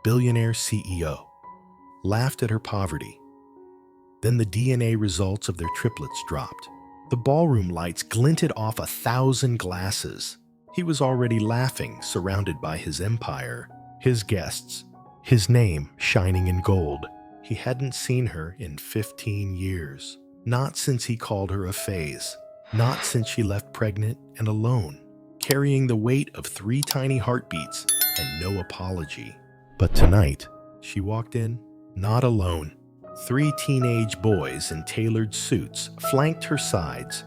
billionaire CEO, laughed at her poverty. Then the DNA results of their triplets dropped. The ballroom lights glinted off 1,000 glasses. He was already laughing, surrounded by his empire, his guests, his name shining in gold. He hadn't seen her in 15 years. Not since he called her a phase. Not since she left pregnant and alone, carrying the weight of 3 tiny heartbeats and no apology. But tonight, she walked in, not alone. 3 teenage boys in tailored suits flanked her sides,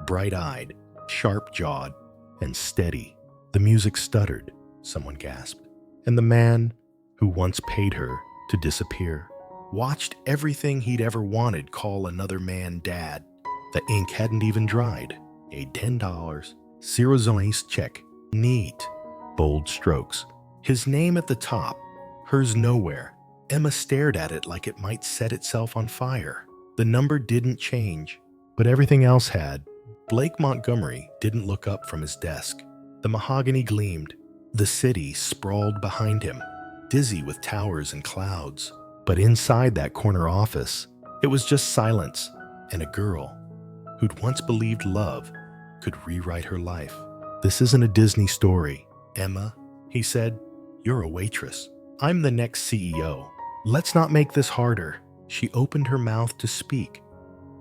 bright-eyed, sharp-jawed, and steady. The music stuttered, someone gasped, and the man who once paid her to disappear watched everything he'd ever wanted call another man dad. The ink hadn't even dried. A $10, zero zones check. Neat. Bold strokes. His name at the top, hers nowhere. Emma stared at it like it might set itself on fire. The number didn't change, but everything else had. Blake Montgomery didn't look up from his desk. The mahogany gleamed. The city sprawled behind him, dizzy with towers and clouds. But inside that corner office, it was just silence and a girl who'd once believed love could rewrite her life. "This isn't a Disney story, Emma," he said. "You're a waitress. I'm the next CEO. Let's not make this harder." She opened her mouth to speak,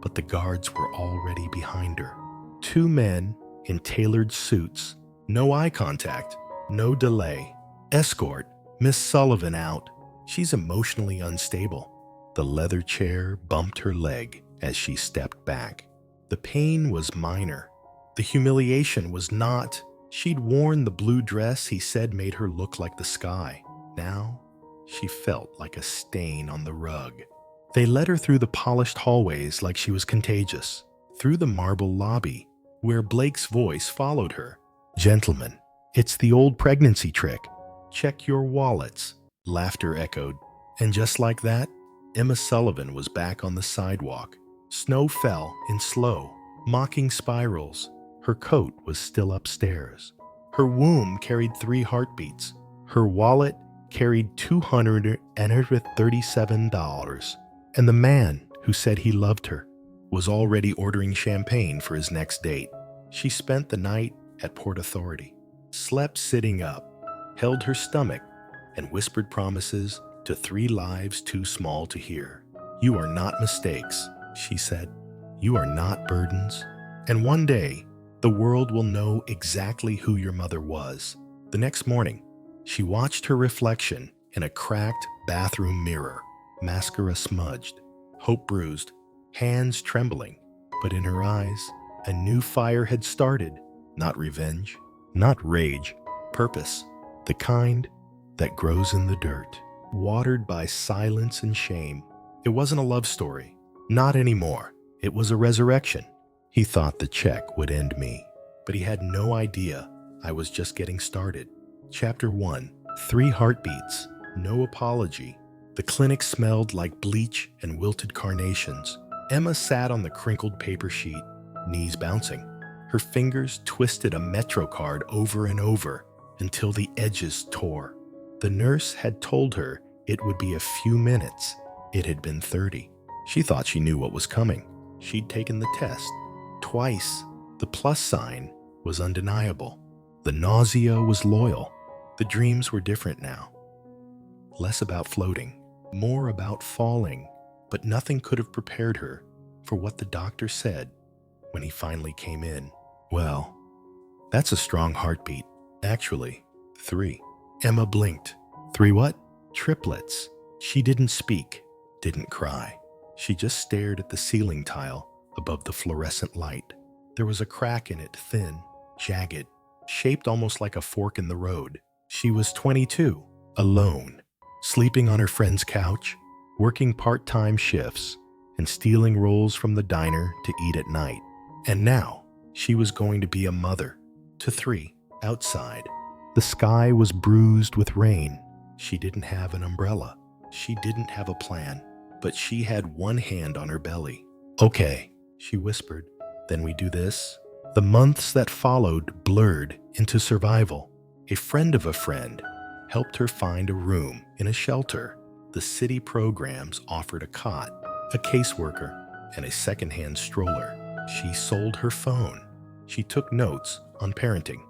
but the guards were already behind her. 2 men in tailored suits, no eye contact, no delay. "Escort Miss Sullivan out. She's emotionally unstable." The leather chair bumped her leg as she stepped back. The pain was minor. The humiliation was not. She'd worn the blue dress he said made her look like the sky. Now, she felt like a stain on the rug. They led her through the polished hallways like she was contagious, through the marble lobby, where Blake's voice followed her. "Gentlemen, it's the old pregnancy trick. Check your wallets." Laughter echoed. And just like that, Emma Sullivan was back on the sidewalk. Snow fell in slow, mocking spirals. Her coat was still upstairs. Her womb carried 3 heartbeats. Her wallet carried $237. And the man who said he loved her was already ordering champagne for his next date. She spent the night at Port Authority, slept sitting up, held her stomach, and whispered promises to 3 lives too small to hear. "You are not mistakes," she said. "You are not burdens. And one day, the world will know exactly who your mother was." The next morning, she watched her reflection in a cracked bathroom mirror, mascara smudged, hope bruised, hands trembling. But in her eyes, a new fire had started. Not revenge, not rage, purpose. The kind that grows in the dirt, watered by silence and shame. It wasn't a love story. Not anymore. It was a resurrection. He thought the check would end me, but he had no idea I was just getting started. Chapter 1. 3 heartbeats. No apology. The clinic smelled like bleach and wilted carnations. Emma sat on the crinkled paper sheet, knees bouncing. Her fingers twisted a Metro card over and over until the edges tore. The nurse had told her it would be a few minutes. It had been 30. She thought she knew what was coming. She'd taken the test twice. The plus sign was undeniable. The nausea was loyal. The dreams were different now. Less about floating, more about falling. But nothing could have prepared her for what the doctor said when he finally came in. "Well, that's a strong heartbeat. Actually, 3. Emma blinked. 3 what? Triplets. She didn't speak, didn't cry. She just stared at the ceiling tile above the fluorescent light. There was a crack in it, thin, jagged, shaped almost like a fork in the road. She was 22, alone, sleeping on her friend's couch, working part-time shifts, and stealing rolls from the diner to eat at night. And now, she was going to be a mother to 3, outside. The sky was bruised with rain. She didn't have an umbrella. She didn't have a plan, but she had one hand on her belly. "Okay," she whispered. "Then we do this." The months that followed blurred into survival. A friend of a friend, helped her find a room in a shelter. The city programs offered a cot, a caseworker, and a secondhand stroller. She sold her phone. She took notes on parenting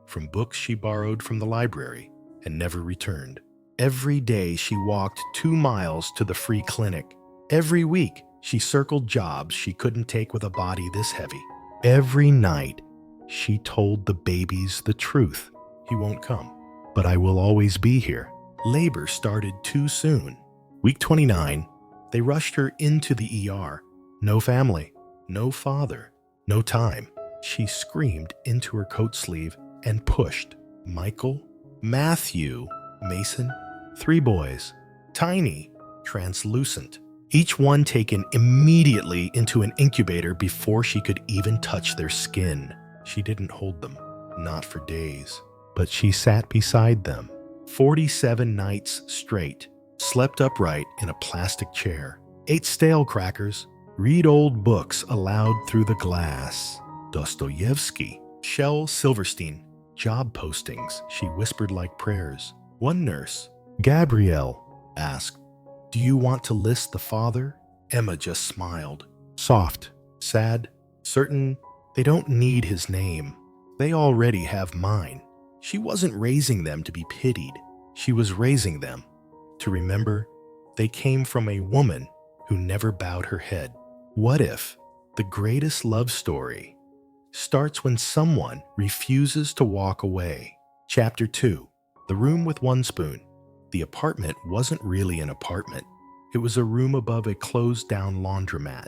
from books she borrowed from the library and never returned. Every day she walked 2 miles to the free clinic. Every week she circled jobs she couldn't take with a body this heavy. Every night she told the babies the truth. He won't come, but I will always be here. Labor started too soon. Week 29, they rushed her into the ER. No family, no father, no time. She screamed into her coat sleeve and pushed. Michael, Matthew, Mason, 3 boys, tiny, translucent, each one taken immediately into an incubator before she could even touch their skin. She didn't hold them, not for days, but she sat beside them 47 nights straight, slept upright in a plastic chair, ate stale crackers, read old books aloud through the glass. Dostoevsky, Shel Silverstein, job postings she whispered like prayers. One nurse, Gabrielle, asked, "Do you want to list the father?" Emma just smiled. Soft, sad, certain they don't need his name. They already have mine. She wasn't raising them to be pitied. She was raising them to remember they came from a woman who never bowed her head. What if the greatest love story starts when someone refuses to walk away? Chapter 2. The room with one spoon. The apartment wasn't really an apartment. It was a room above a closed-down laundromat,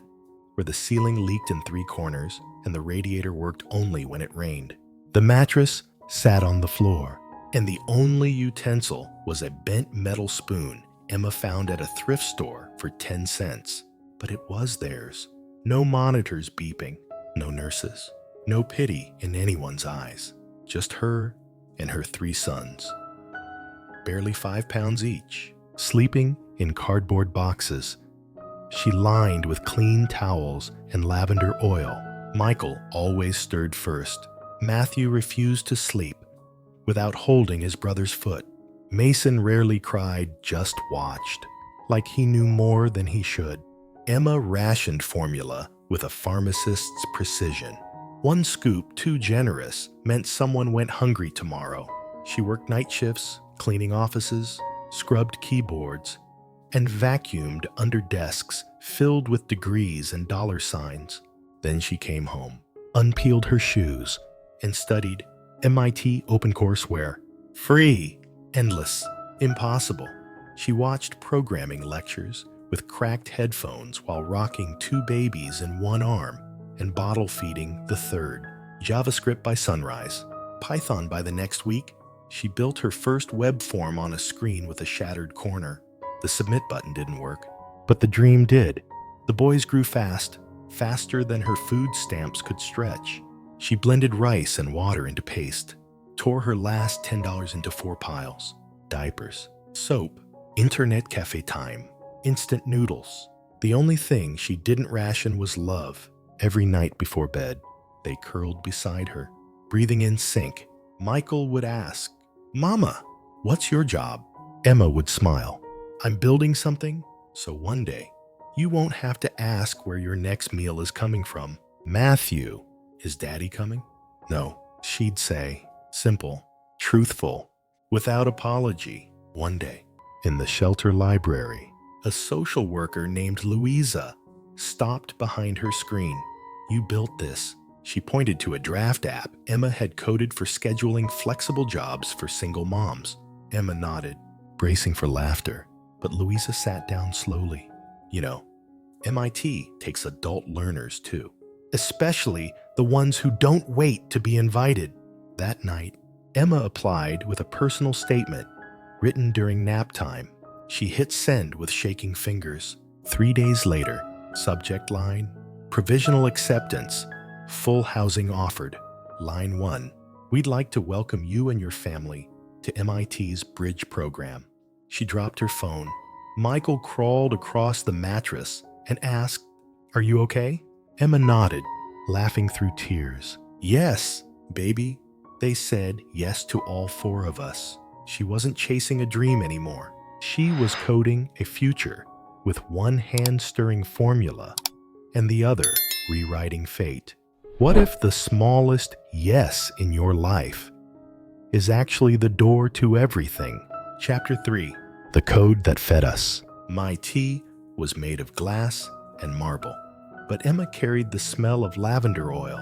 where the ceiling leaked in 3 corners and the radiator worked only when it rained. The mattress sat on the floor, and the only utensil was a bent metal spoon Emma found at a thrift store for 10 cents. But it was theirs. No monitors beeping, no nurses, no pity in anyone's eyes. Just her and her 3 sons. Barely 5 pounds each, sleeping in cardboard boxes. She lined with clean towels and lavender oil. Michael always stirred first. Matthew refused to sleep without holding his brother's foot. Mason rarely cried, just watched, like he knew more than he should. Emma rationed formula with a pharmacist's precision. 1 scoop too generous meant someone went hungry tomorrow. She worked night shifts, cleaning offices, scrubbed keyboards, and vacuumed under desks filled with degrees and dollar signs. Then she came home, unpeeled her shoes, and studied MIT OpenCourseWare. Free, endless, impossible. She watched programming lectures with cracked headphones while rocking 2 babies in one arm and bottle feeding the third. JavaScript by sunrise, Python by the next week. She built her first web form on a screen with a shattered corner. The submit button didn't work, but the dream did. The boys grew fast, faster than her food stamps could stretch. She blended rice and water into paste, tore her last $10 into 4 piles. Diapers, soap, internet cafe time, instant noodles. The only thing she didn't ration was love. Every night before bed, they curled beside her, breathing in sync. Michael would ask, "Mama, what's your job?" Emma would smile, "I'm building something, so one day you won't have to ask where your next meal is coming from." Matthew, "Is Daddy coming?" No, she'd say, simple, truthful, without apology. One day, in the shelter library, a social worker named Louisa stopped behind her screen. "You built this." She pointed to a draft app Emma had coded for scheduling flexible jobs for single moms. Emma nodded, bracing for laughter, but Louisa sat down slowly. "You know, MIT takes adult learners too, especially the ones who don't wait to be invited." That night, Emma applied with a personal statement written during nap time. She hit send with shaking fingers. 3 days later, subject line, "Provisional acceptance, full housing offered." Line 1, "We'd like to welcome you and your family to MIT's Bridge program." She dropped her phone. Michael crawled across the mattress and asked, "Are you okay?" Emma nodded, laughing through tears. "Yes, baby." They said yes to all 4 of us. She wasn't chasing a dream anymore. She was coding a future with one hand stirring formula and the other rewriting fate. What if the smallest yes in your life is actually the door to everything? Chapter 3. The Code That Fed Us. My tea was made of glass and marble, but Emma carried the smell of lavender oil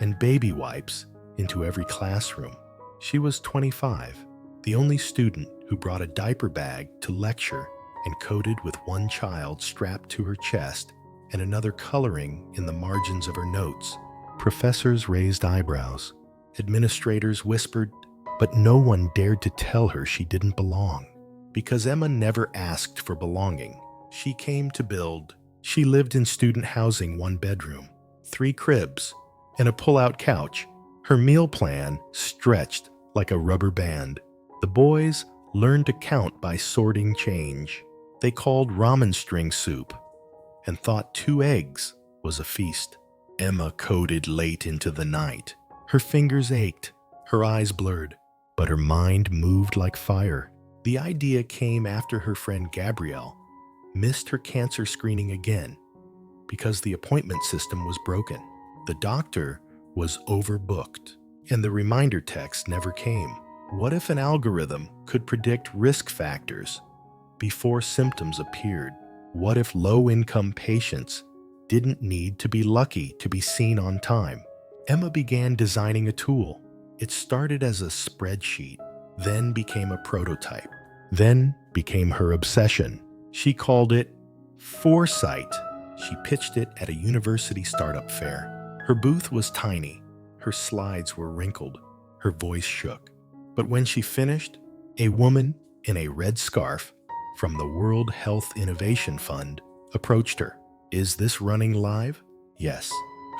and baby wipes into every classroom. She was 25, the only student who brought a diaper bag to lecture and coded with one child strapped to her chest and another coloring in the margins of her notes. Professors raised eyebrows. Administrators whispered, but no one dared to tell her she didn't belong. Because Emma never asked for belonging, she came to build. She lived in student housing, 1 bedroom, 3 cribs, and a pull-out couch. Her meal plan stretched like a rubber band. The boys learned to count by sorting change. They called ramen string soup and thought 2 eggs was a feast. Emma coded late into the night. Her fingers ached, her eyes blurred, but her mind moved like fire. The idea came after her friend Gabrielle missed her cancer screening again because the appointment system was broken. The doctor was overbooked, and the reminder text never came. What if an algorithm could predict risk factors before symptoms appeared? What if low-income patients didn't need to be lucky to be seen on time? Emma began designing a tool. It started as a spreadsheet, then became a prototype, then became her obsession. She called it Foresight. She pitched it at a university startup fair. Her booth was tiny. Her slides were wrinkled. Her voice shook. But when she finished, a woman in a red scarf from the World Health Innovation Fund approached her. Is this running live? Yes.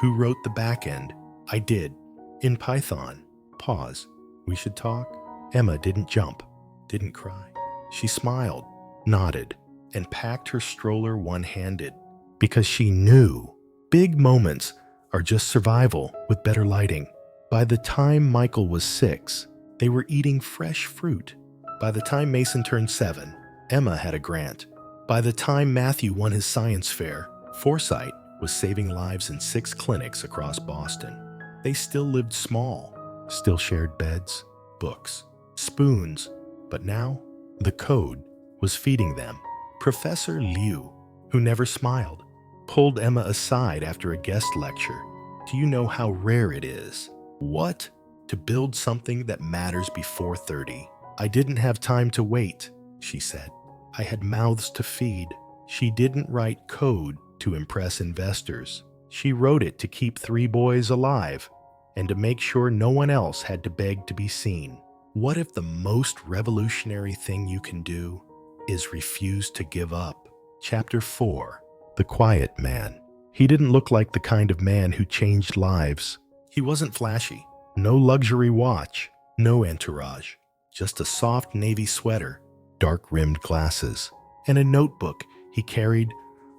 Who wrote the back end? I did. In Python. Pause. We should talk? Emma didn't jump, didn't cry. She smiled, nodded, and packed her stroller one-handed because she knew big moments are just survival with better lighting. By the time Michael was 6, they were eating fresh fruit. By the time Mason turned 7, Emma had a grant. By the time Matthew won his science fair, Foresight was saving lives in 6 clinics across Boston. They still lived small, still shared beds, books, spoons, but now the code was feeding them. Professor Liu, who never smiled, pulled Emma aside after a guest lecture. Do you know how rare it is? What? To build something that matters before 30. I didn't have time to wait, she said. I had mouths to feed. She didn't write code to impress investors. She wrote it to keep 3 boys alive and to make sure no one else had to beg to be seen. What if the most revolutionary thing you can do is refuse to give up? Chapter 4. The Quiet Man. He didn't look like the kind of man who changed lives. He wasn't flashy. No luxury watch, no entourage. Just a soft navy sweater, dark-rimmed glasses, and a notebook he carried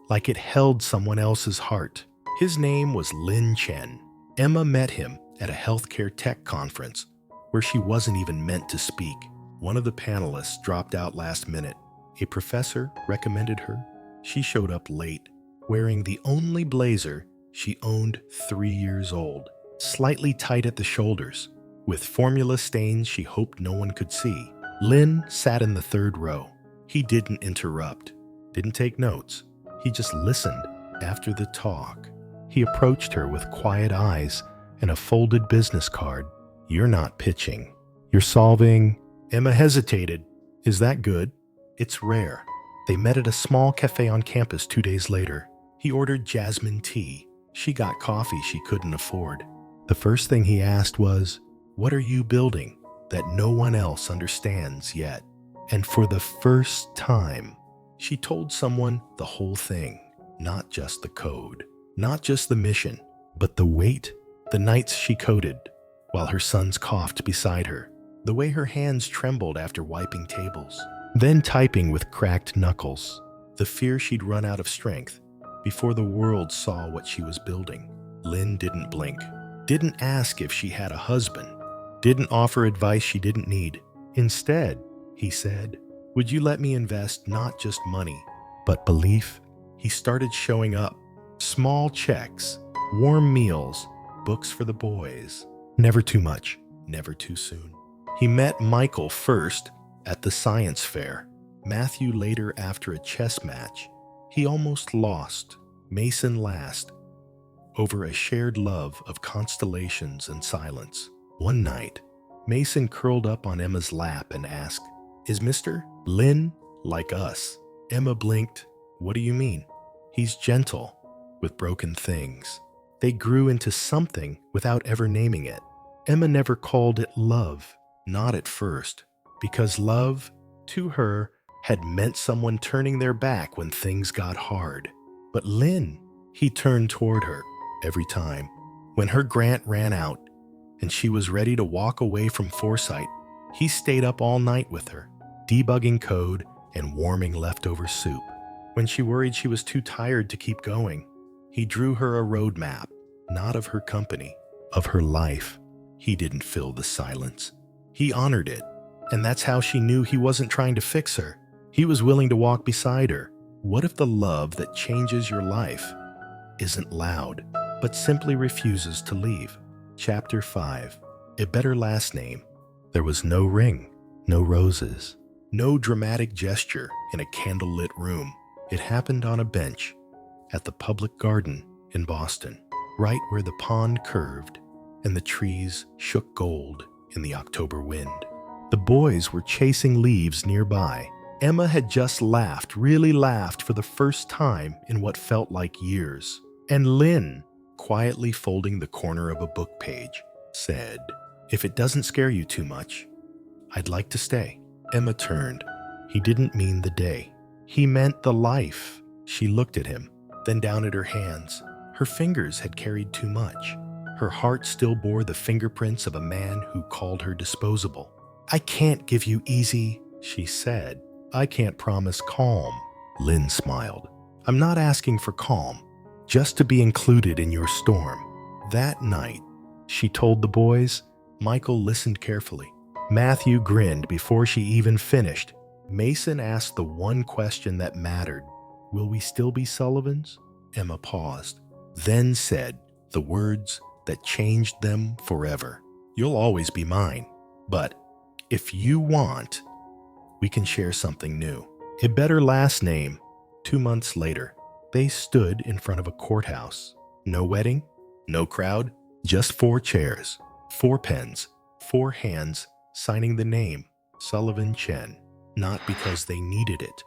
like it held someone else's heart. His name was Lin Chen. Emma met him at a healthcare tech conference where she wasn't even meant to speak. One of the panelists dropped out last minute. A professor recommended her. She showed up late, wearing the only blazer she owned 3 years old, slightly tight at the shoulders, with formula stains she hoped no one could see. Lin sat in the 3rd row. He didn't interrupt, didn't take notes. He just listened after the talk. He approached her with quiet eyes and a folded business card. You're not pitching. You're solving. Emma hesitated. Is that good? It's rare. They met at a small cafe on campus 2 days later. He ordered jasmine tea. She got coffee she couldn't afford. The first thing he asked was, what are you building that no one else understands yet? And for the first time, she told someone the whole thing, not just the code, not just the mission, but the weight, the nights she coded, while her sons coughed beside her, the way her hands trembled after wiping tables, then typing with cracked knuckles, the fear she'd run out of strength before the world saw what she was building. Lynn didn't blink, didn't ask if she had a husband, didn't offer advice she didn't need. Instead, he said, would you let me invest not just money, but belief? He started showing up. Small checks, warm meals, books for the boys. Never too much, never too soon. He met Michael first at the science fair. Matthew later after a chess match. He almost lost. Mason last. Over a shared love of constellations and silence. One night, Mason curled up on Emma's lap and asked, is Mr. Lynn like us? Emma blinked. What do you mean? He's gentle, with broken things. They grew into something without ever naming it. Emma never called it love, not at first, because love, to her, had meant someone turning their back when things got hard. But Lynn, he turned toward her every time. When her grant ran out and she was ready to walk away from Foresight, he stayed up all night with her, debugging code and warming leftover soup. When she worried she was too tired to keep going, he drew her a roadmap, not of her company, of her life. He didn't fill the silence. He honored it, and that's how she knew he wasn't trying to fix her. He was willing to walk beside her. What if the love that changes your life isn't loud, but simply refuses to leave? Chapter 5. A better last name. There was no ring, no roses, no dramatic gesture in a candlelit room. It happened on a bench at the public garden in Boston, right where the pond curved and the trees shook gold in the October wind. The boys were chasing leaves nearby. Emma had just laughed, really laughed for the first time in what felt like years. And Lynn, quietly folding the corner of a book page, said, if it doesn't scare you too much, I'd like to stay. Emma turned. He didn't mean the day. He meant the life. She looked at him, then down at her hands. Her fingers had carried too much. Her heart still bore the fingerprints of a man who called her disposable. I can't give you easy, she said. I can't promise calm. Lynn smiled. I'm not asking for calm, just to be included in your storm. That night, she told the boys. Michael listened carefully. Matthew grinned before she even finished. Mason asked the one question that mattered. Will we still be Sullivans? Emma paused, then said the words that changed them forever. You'll always be mine, but if you want, we can share something new. A better last name. 2 months later, they stood in front of a courthouse. No wedding, no crowd, just 4 chairs, 4 pens, 4 hands signing the name Sullivan Chen. Not because they needed it,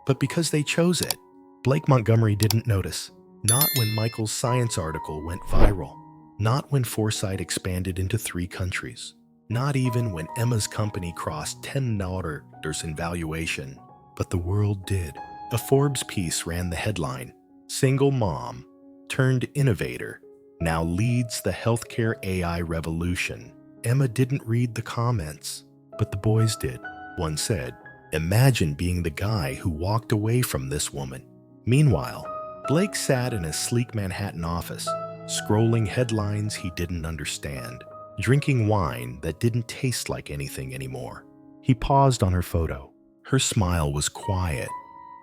but because they chose it. Blake Montgomery didn't notice. Not when Michael's science article went viral. Not when Foresight expanded into 3 countries. Not even when Emma's company crossed $10 in valuation. But the world did. A Forbes piece ran the headline, Single Mom Turned Innovator Now Leads the Healthcare AI Revolution. Emma didn't read the comments, but the boys did. One said, imagine being the guy who walked away from this woman. Meanwhile, Blake sat in a sleek Manhattan office, scrolling headlines he didn't understand, drinking wine that didn't taste like anything anymore. He paused on her photo. Her smile was quiet.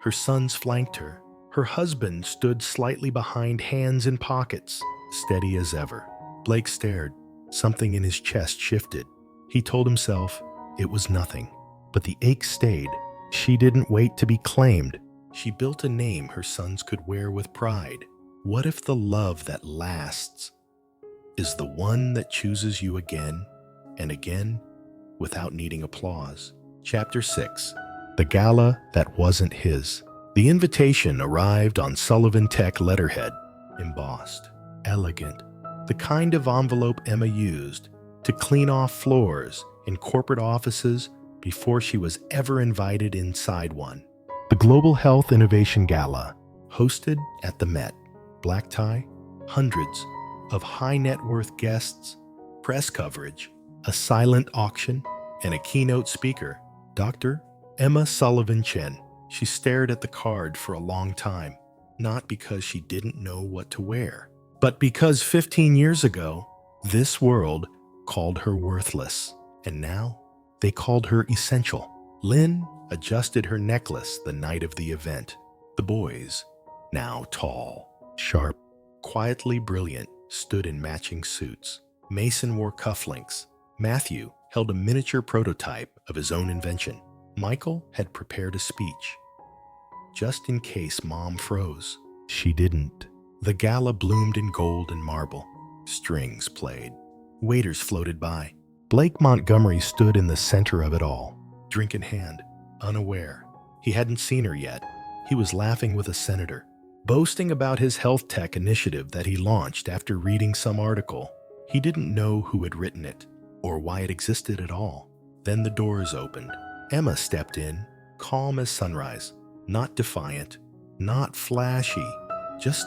Her sons flanked her. Her husband stood slightly behind, hands in pockets, steady as ever. Blake stared. Something in his chest shifted. He told himself it was nothing. But the ache stayed. She didn't wait to be claimed. She built a name her sons could wear with pride. What if the love that lasts is the one that chooses you again and again without needing applause? Chapter 6. The Gala that wasn't his. The invitation arrived on Sullivan Tech letterhead, embossed, elegant, the kind of envelope Emma used to clean off floors in corporate offices before she was ever invited inside one. The Global Health Innovation Gala, hosted at the Met. Black tie, hundreds of high net worth guests, press coverage, a silent auction, and a keynote speaker, Dr. Emma Sullivan Chen. She stared at the card for a long time, not because she didn't know what to wear, but because 15 years ago, this world called her worthless. And now, They called her essential. Lynn adjusted her necklace the night of the event. The boys, now tall, sharp, quietly brilliant, stood in matching suits. Mason wore cufflinks. Matthew held a miniature prototype of his own invention. Michael had prepared a speech, just in case Mom froze. She didn't. The gala bloomed in gold and marble. Strings played. Waiters floated by. Blake Montgomery stood in the center of it all, drink in hand, unaware. He hadn't seen her yet. He was laughing with a senator, boasting about his health tech initiative that he launched after reading some article. He didn't know who had written it or why it existed at all. Then the doors opened. Emma stepped in, calm as sunrise, not defiant, not flashy, just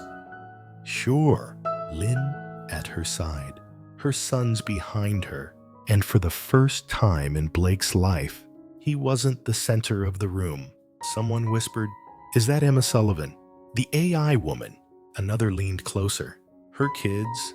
sure. Lynn at her side, her sons behind her, and for the first time in Blake's life, he wasn't the center of the room. Someone whispered, "Is that Emma Sullivan, the AI woman?" Another leaned closer. Her kids,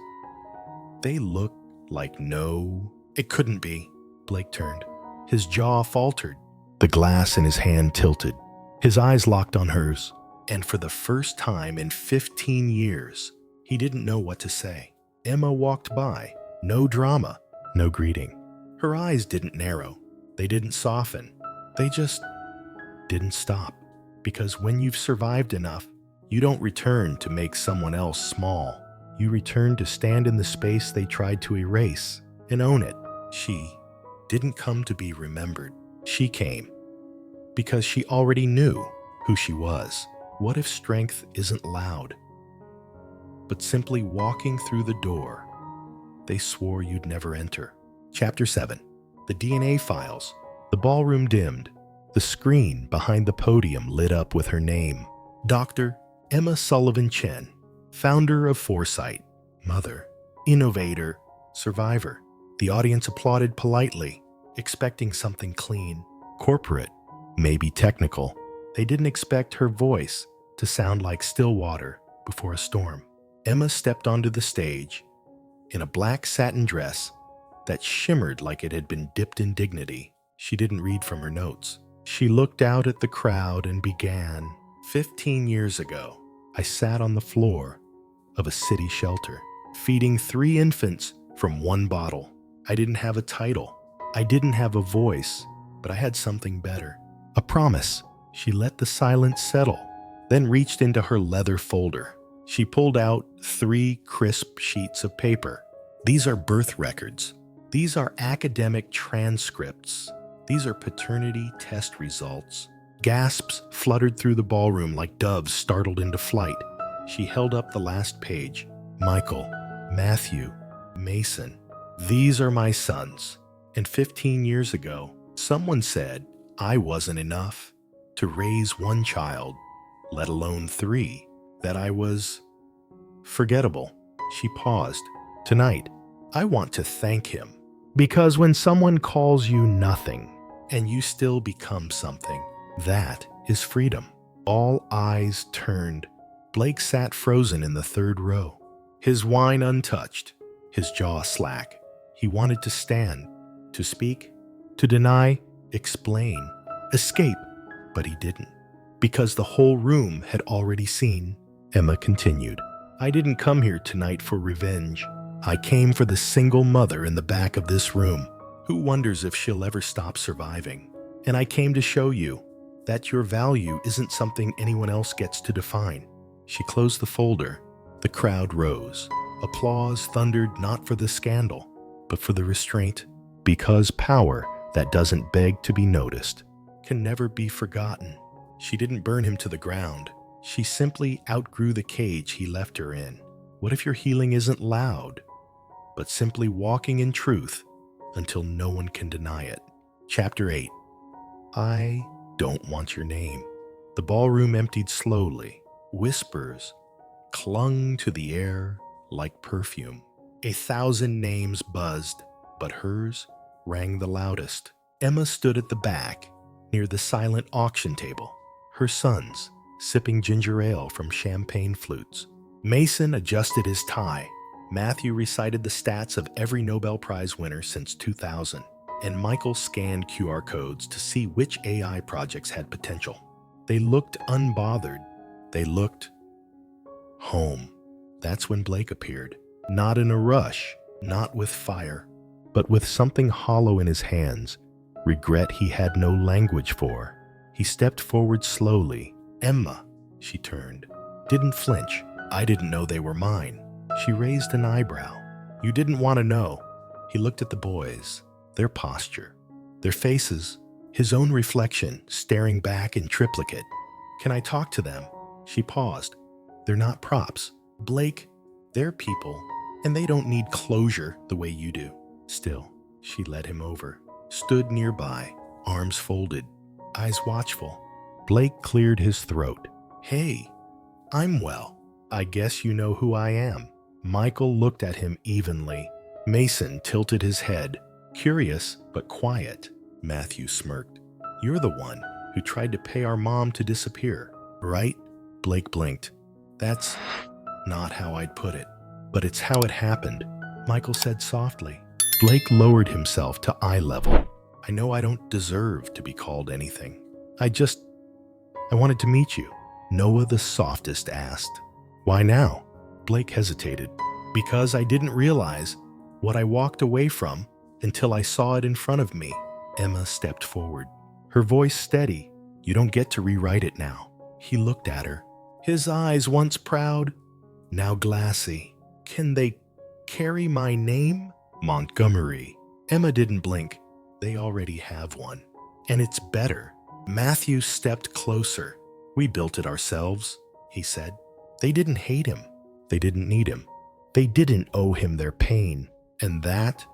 they looked like no, it couldn't be. Blake turned. His jaw faltered. The glass in his hand tilted. His eyes locked on hers. And for the first time in 15 years, he didn't know what to say. Emma walked by. No drama, no greeting. Her eyes didn't narrow. They didn't soften. They just didn't stop. Because when you've survived enough, you don't return to make someone else small. You return to stand in the space they tried to erase and own it. She didn't come to be remembered. She came because she already knew who she was. What if strength isn't loud, but simply walking through the door they swore you'd never enter? Chapter 7. The DNA files. The ballroom dimmed. The screen behind the podium lit up with her name. Dr. Emma Sullivan Chen, founder of Foresight, mother, innovator, survivor. The audience applauded politely, expecting something clean, corporate, maybe technical. They didn't expect her voice to sound like still water before a storm. Emma stepped onto the stage in a black satin dress that shimmered like it had been dipped in dignity. She didn't read from her notes. She looked out at the crowd and began, 15 years ago, I sat on the floor of a city shelter, feeding 3 infants from 1 bottle. I didn't have a title. I didn't have a voice, but I had something better. A promise. She let the silence settle, then reached into her leather folder. She pulled out 3 crisp sheets of paper. These are birth records. These are academic transcripts. These are paternity test results. Gasps fluttered through the ballroom like doves startled into flight. She held up the last page. Michael, Matthew, Mason. These are my sons. And 15 years ago, someone said I wasn't enough to raise 1 child, let alone 3, that I was forgettable. She paused. Tonight, I want to thank him. Because when someone calls you nothing and you still become something, that is freedom. All eyes turned. Blake sat frozen in the 3rd row, his wine untouched, his jaw slack. He wanted to stand, to speak, to deny, explain, escape, but he didn't. Because the whole room had already seen. Emma continued, I didn't come here tonight for revenge. I came for the single mother in the back of this room who wonders if she'll ever stop surviving. And I came to show you that your value isn't something anyone else gets to define. She closed the folder. The crowd rose. Applause thundered not for the scandal, but for the restraint. Because power that doesn't beg to be noticed can never be forgotten. She didn't burn him to the ground. She simply outgrew the cage he left her in. What if your healing isn't loud, but simply walking in truth until no one can deny it? Chapter 8. I don't want your name. The ballroom emptied slowly. Whispers clung to the air like perfume. 1,000 names buzzed, but hers rang the loudest. Emma stood at the back, near the silent auction table, her sons sipping ginger ale from champagne flutes. Mason adjusted his tie. Matthew recited the stats of every Nobel Prize winner since 2000. and Michael scanned QR codes to see which AI projects had potential. They looked unbothered. They looked home. That's when Blake appeared. Not in a rush, not with fire, but with something hollow in his hands, regret he had no language for. He stepped forward slowly. Emma, she turned. Didn't flinch. I didn't know they were mine. She raised an eyebrow. You didn't want to know. He looked at the boys, their posture, their faces, his own reflection staring back in triplicate. Can I talk to them? She paused. They're not props. Blake, they're people, and they don't need closure the way you do. Still, she led him over, stood nearby, arms folded, eyes watchful. Blake cleared his throat. Hey, I'm well. I guess you know who I am. Michael looked at him evenly. Mason tilted his head, curious but quiet. Matthew smirked. You're the one who tried to pay our mom to disappear, right? Blake blinked. That's not how I'd put it, but it's how it happened, Michael said softly. Blake lowered himself to eye level. I know I don't deserve to be called anything. I wanted to meet you. Noah the softest asked. Why now? Blake hesitated. Because I didn't realize what I walked away from until I saw it in front of me. Emma stepped forward, her voice steady. You don't get to rewrite it now. He looked at her, his eyes once proud, now glassy. Can they carry my name? Montgomery. Emma didn't blink. They already have one. And it's better. Matthew stepped closer. We built it ourselves, he said. They didn't hate him. They didn't need him. They didn't owe him their pain. And that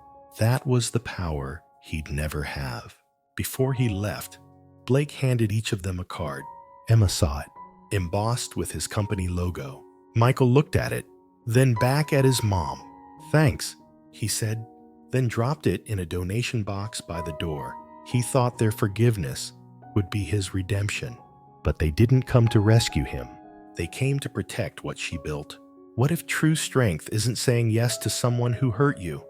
was the power he'd never have. Before he left, Blake handed each of them a card. Emma saw it, embossed with his company logo. Michael looked at it, then back at his mom. Thanks, he said, then dropped it in a donation box by the door. He thought their forgiveness would be his redemption. But they didn't come to rescue him. They came to protect what she built. What if true strength isn't saying yes to someone who hurt you,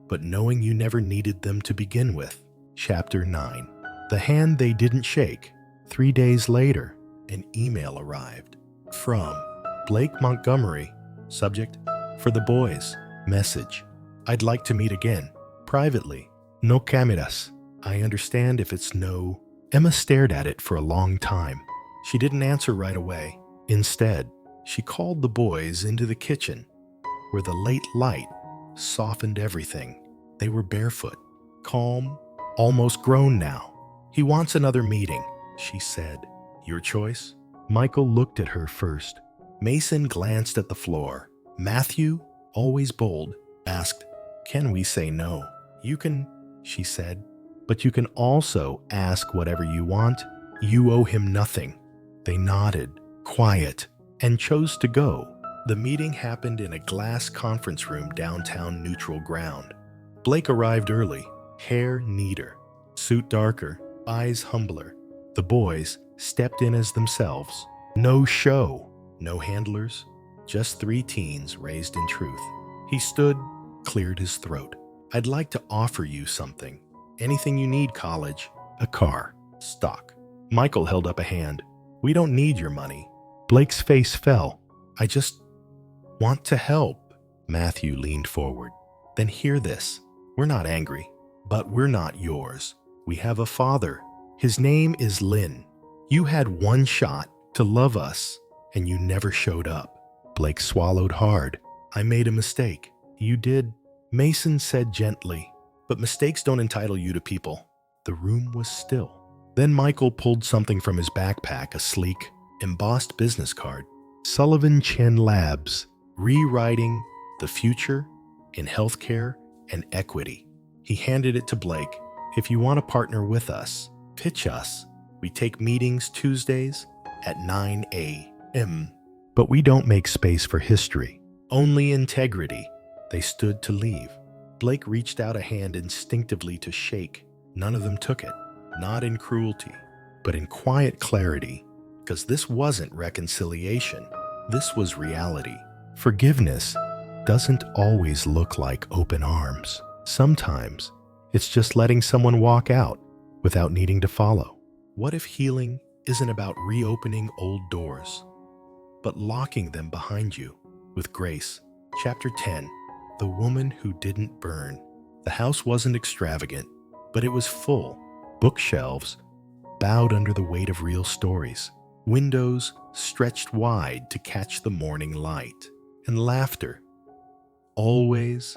but knowing you never needed them to begin with? Chapter 9. The hand they didn't shake. 3 days later, an email arrived. From Blake Montgomery. Subject, for the boys. Message, I'd like to meet again. Privately. No cameras. I understand if it's no. Emma stared at it for a long time. She didn't answer right away. Instead, she called the boys into the kitchen, where the late light softened everything. They were barefoot, calm, almost grown now. He wants another meeting, she said. Your choice? Michael looked at her first. Mason glanced at the floor. Matthew, always bold, asked, Can we say no? You can, she said, but you can also ask whatever you want. You owe him nothing. They nodded, quiet, and chose to go. The meeting happened in a glass conference room downtown Neutral Ground. Blake arrived early, hair neater, suit darker, eyes humbler. The boys stepped in as themselves. No show, no handlers, just 3 teens raised in truth. He stood, cleared his throat. I'd like to offer you something. Anything you need, college. A car. Stock. Michael held up a hand. We don't need your money. Blake's face fell. I just want to help. Matthew leaned forward. Then hear this. We're not angry, but we're not yours. We have a father. His name is Lynn. You had one shot to love us, and you never showed up. Blake swallowed hard. I made a mistake. You did, Mason said gently, but mistakes don't entitle you to people. The room was still. Then Michael pulled something from his backpack, a sleek, embossed business card. Sullivan Chin Labs, rewriting the future in healthcare and equity. He handed it to Blake. If you want to partner with us, pitch us. We take meetings Tuesdays at 9 a.m. But we don't make space for history, only integrity. They stood to leave. Blake reached out a hand instinctively to shake. None of them took it, not in cruelty, but in quiet clarity, because this wasn't reconciliation. This was reality. Forgiveness doesn't always look like open arms. Sometimes It's just letting someone walk out without needing to follow. What if healing isn't about reopening old doors, but locking them behind you with grace? Chapter 10. The Woman Who Didn't Burn. The house wasn't extravagant, but it was full. Bookshelves bowed under the weight of real stories. Windows stretched wide to catch the morning light. And laughter. Always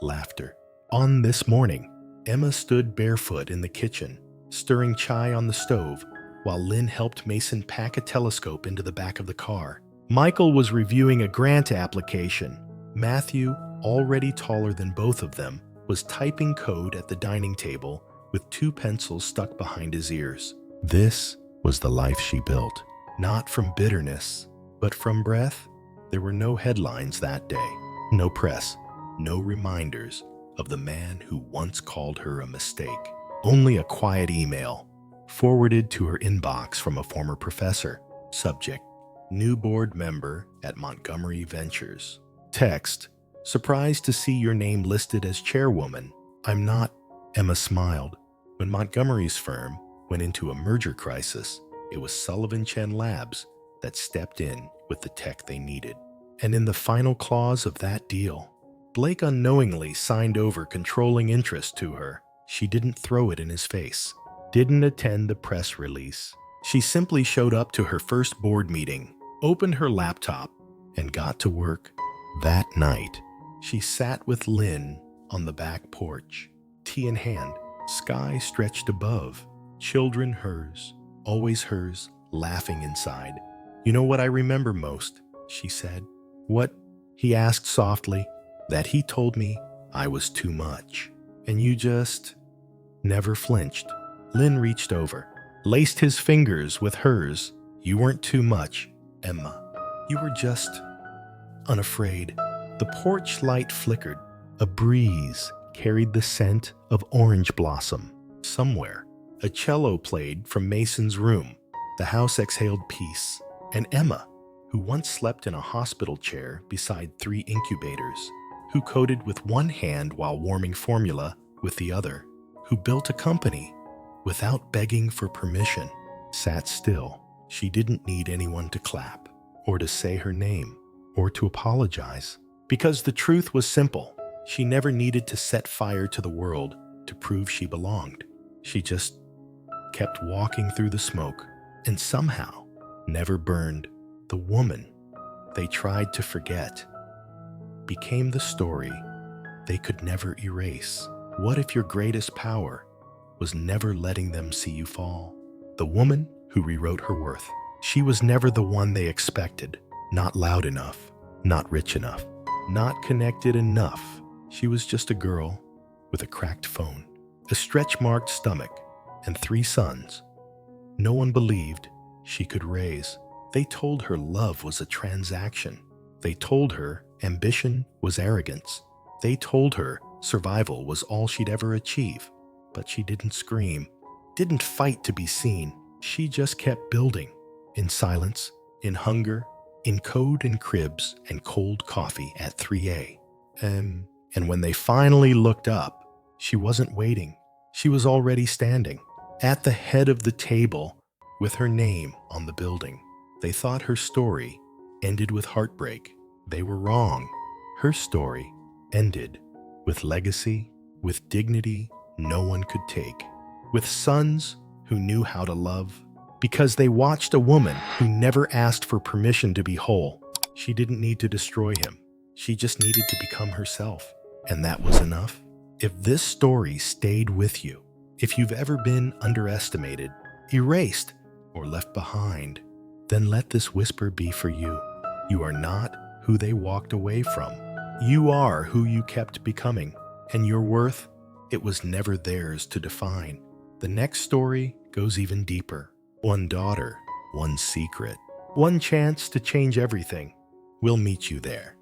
laughter. On this morning, Emma stood barefoot in the kitchen, stirring chai on the stove, while Lynn helped Mason pack a telescope into the back of the car. Michael was reviewing a grant application. Matthew, already taller than both of them, was typing code at the dining table with 2 pencils stuck behind his ears. This was the life she built. Not from bitterness, but from breath. There were no headlines that day, no press, no reminders of the man who once called her a mistake. Only a quiet email, forwarded to her inbox from a former professor. Subject: new board member at Montgomery Ventures. Text: surprised to see your name listed as chairwoman. I'm not. Emma smiled. When Montgomery's firm went into a merger crisis, it was Sullivan Chen Labs that stepped in with the tech they needed. And in the final clause of that deal, Blake unknowingly signed over controlling interest to her. She didn't throw it in his face, didn't attend the press release. She simply showed up to her first board meeting, opened her laptop, and got to work. That night, she sat with Lynn on the back porch, tea in hand, sky stretched above, children hers, always hers, laughing inside. You know what I remember most, she said. What? He asked softly. That he told me I was too much. And you just never flinched. Lynn reached over, laced his fingers with hers. You weren't too much, Emma. You were just unafraid. The porch light flickered. A breeze carried the scent of orange blossom. Somewhere, a cello played from Mason's room. The house exhaled peace. And Emma, who once slept in a hospital chair beside 3 incubators, who coded with one hand while warming formula with the other, who built a company without begging for permission, sat still. She didn't need anyone to clap, or to say her name, or to apologize. Because the truth was simple. She never needed to set fire to the world to prove she belonged. She just kept walking through the smoke, and somehow never burned. The woman they tried to forget became the story they could never erase. What if your greatest power was never letting them see you fall? The woman who rewrote her worth. She was never the one they expected. Not loud enough, not rich enough, not connected enough. She was just a girl with a cracked phone, a stretch-marked stomach, and 3 sons no one believed she could raise. They told her love was a transaction. They told her ambition was arrogance. They told her survival was all she'd ever achieve. But she didn't scream, didn't fight to be seen. She just kept building, in silence, in hunger, in code and cribs and cold coffee at 3A. And when they finally looked up, she wasn't waiting. She was already standing at the head of the table with her name on the building. They thought her story ended with heartbreak. They were wrong. Her story ended with legacy, with dignity no one could take, with sons who knew how to love, because they watched a woman who never asked for permission to be whole. She didn't need to destroy him. She just needed to become herself. And that was enough. If this story stayed with you, if you've ever been underestimated, erased, or left behind, then let this whisper be for you. You are not who they walked away from. You are who you kept becoming, and your worth, it was never theirs to define. The next story goes even deeper. One daughter, one secret, one chance to change everything. We'll meet you there.